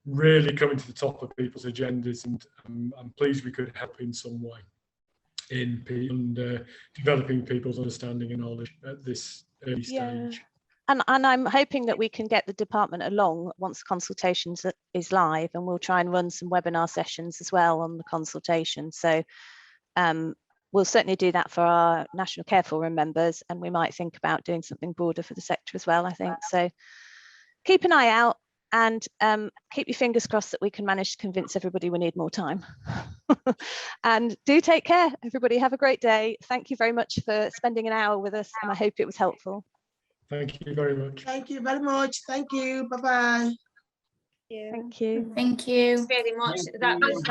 really coming to the top of people's agendas, and I'm pleased we could help in some way in developing people's understanding and knowledge at this early stage. And I'm hoping that we can get the department along once consultations is live, and we'll try and run some webinar sessions as well on the consultation. So we'll certainly do that for our National Care Forum members, and we might think about doing something broader for the sector as well, I think. So keep an eye out, and keep your fingers crossed that we can manage to convince everybody we need more time. And do take care, everybody. Have a great day. Thank you very much for spending an hour with us, and I hope it was helpful. Thank you very much. Thank you very much. Thank you. Bye-bye. Thank you. Thank you Very much. That was